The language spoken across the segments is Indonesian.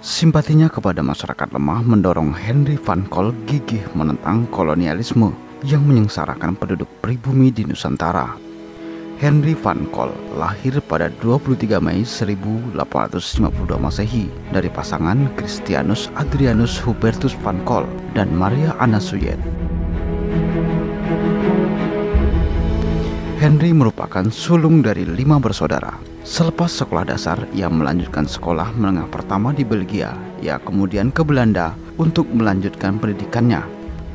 Simpatinya kepada masyarakat lemah mendorong Henry van Cole gigih menentang kolonialisme yang menyengsarakan penduduk pribumi di Nusantara. Henry van Cole lahir pada 23 Mei 1852 Masehi dari pasangan Christianus Adrianus Hubertus van Cole dan Maria Anna Suyet. Henry merupakan sulung dari 5 bersaudara. Selepas sekolah dasar, ia melanjutkan sekolah menengah pertama di Belgia. Ia kemudian ke Belanda untuk melanjutkan pendidikannya.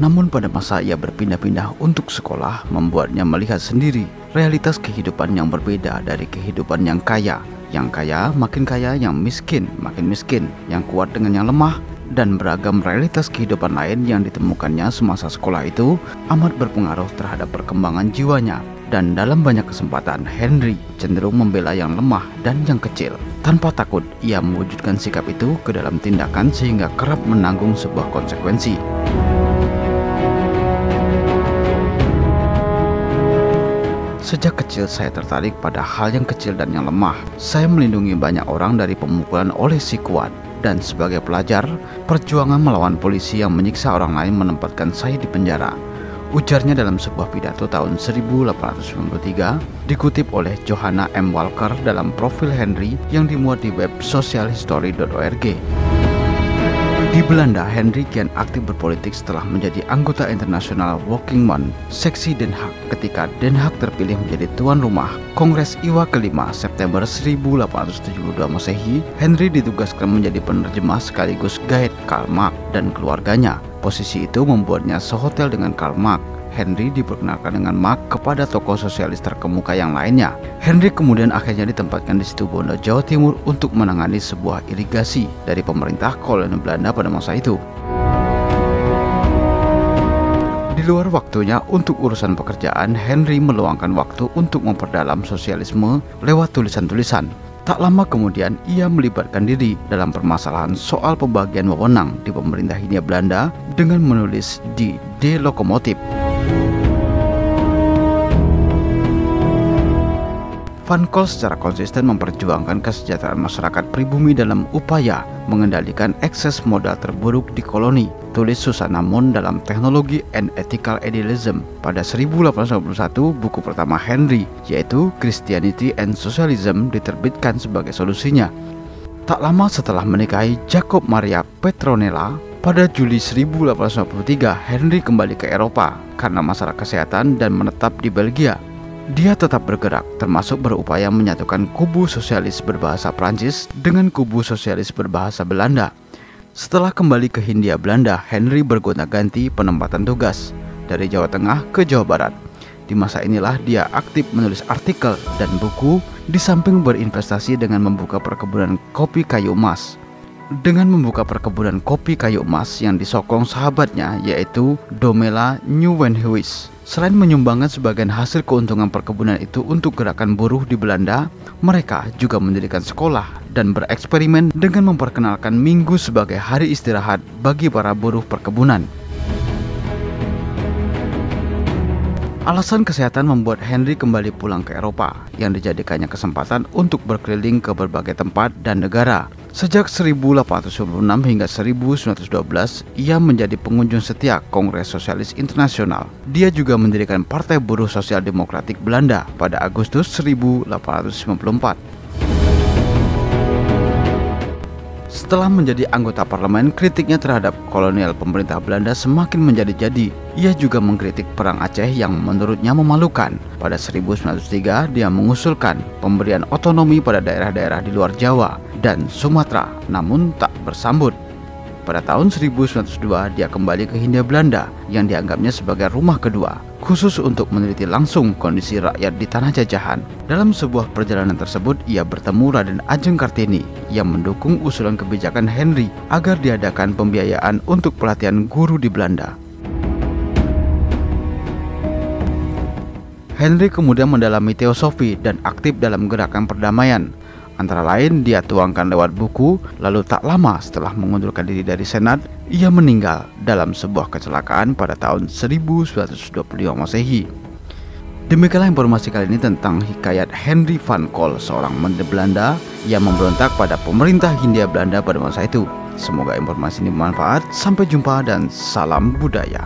Namun pada masa ia berpindah-pindah untuk sekolah, membuatnya melihat sendiri realitas kehidupan yang berbeda dari kehidupan yang kaya. Yang kaya makin kaya, yang miskin makin miskin, yang kuat dengan yang lemah, dan beragam realitas kehidupan lain yang ditemukannya semasa sekolah itu amat berpengaruh terhadap perkembangan jiwanya. Dan dalam banyak kesempatan, Henry cenderung membela yang lemah dan yang kecil. Tanpa takut, ia mewujudkan sikap itu ke dalam tindakan sehingga kerap menanggung sebuah konsekuensi. Sejak kecil saya tertarik pada hal yang kecil dan yang lemah. Saya melindungi banyak orang dari pemukulan oleh si kuat. Dan sebagai pelajar, perjuangan melawan polisi yang menyiksa orang lain menempatkan saya di penjara. Ujarnya dalam sebuah pidato tahun 1893, dikutip oleh Johanna M. Walker dalam profil Henry yang dimuat di web socialhistory.org. Di Belanda, Henry kian aktif berpolitik setelah menjadi anggota internasional Working Man, seksi Den Haag. Ketika Den Haag terpilih menjadi tuan rumah Kongres IWA ke-5 September 1872 Masehi, Henry ditugaskan menjadi penerjemah sekaligus guide Karl Marx dan keluarganya. Posisi itu membuatnya sehotel dengan Karl Marx. Henry diperkenalkan dengan Marx kepada tokoh sosialis terkemuka yang lainnya. Henry kemudian akhirnya ditempatkan di Situbondo, Jawa Timur untuk menangani sebuah irigasi dari pemerintah koloni Belanda pada masa itu. Di luar waktunya untuk urusan pekerjaan, Henry meluangkan waktu untuk memperdalam sosialisme lewat tulisan-tulisan. Tak lama kemudian, ia melibatkan diri dalam permasalahan soal pembagian wewenang di pemerintah Hindia Belanda dengan menulis di De Locomotive. Van Cole secara konsisten memperjuangkan kesejahteraan masyarakat pribumi dalam upaya mengendalikan ekses modal terburuk di koloni. Tulis Susanna Moon dalam Technology and Ethical Idealism pada 1891, buku pertama Henry, yaitu Christianity and Socialism, diterbitkan sebagai solusinya. Tak lama setelah menikahi Jacob Maria Petronella, pada Juli 1893, Henry kembali ke Eropa karena masalah kesehatan dan menetap di Belgia. Dia tetap bergerak, termasuk berupaya menyatukan kubu sosialis berbahasa Prancis dengan kubu sosialis berbahasa Belanda. Setelah kembali ke Hindia Belanda, Henry bergonta-ganti penempatan tugas dari Jawa Tengah ke Jawa Barat. Di masa inilah dia aktif menulis artikel dan buku, di samping berinvestasi dengan membuka perkebunan kopi kayu emas. Dengan membuka perkebunan kopi kayu emas yang disokong sahabatnya, yaitu Domela Nieuwenhuis. Selain menyumbangkan sebagian hasil keuntungan perkebunan itu untuk gerakan buruh di Belanda, mereka juga mendirikan sekolah dan bereksperimen dengan memperkenalkan Minggu sebagai hari istirahat bagi para buruh perkebunan. Alasan kesehatan membuat Henry kembali pulang ke Eropa, yang dijadikannya kesempatan untuk berkeliling ke berbagai tempat dan negara. Sejak 1896 hingga 1912, ia menjadi pengunjung setia Kongres Sosialis Internasional. Dia juga mendirikan Partai Buruh Sosial Demokratik Belanda pada Agustus 1894. Setelah menjadi anggota parlemen, kritiknya terhadap kolonial pemerintah Belanda semakin menjadi-jadi. Ia juga mengkritik Perang Aceh yang menurutnya memalukan. Pada 1903, dia mengusulkan pemberian otonomi pada daerah-daerah di luar Jawa dan Sumatera, namun tak bersambut. Pada tahun 1902, dia kembali ke Hindia Belanda yang dianggapnya sebagai rumah kedua, khusus untuk meneliti langsung kondisi rakyat di tanah jajahan. Dalam sebuah perjalanan tersebut, ia bertemu Raden Ajeng Kartini yang mendukung usulan kebijakan Henry agar diadakan pembiayaan untuk pelatihan guru di Belanda. Henry kemudian mendalami teosofi dan aktif dalam gerakan perdamaian. Antara lain, dia tuangkan lewat buku. Lalu tak lama setelah mengundurkan diri dari Senat, ia meninggal dalam sebuah kecelakaan pada tahun 1925 Masehi. Demikianlah informasi kali ini tentang hikayat Henry van Cole, seorang menteri Belanda yang memberontak pada pemerintah Hindia Belanda pada masa itu. Semoga informasi ini bermanfaat. Sampai jumpa dan salam budaya.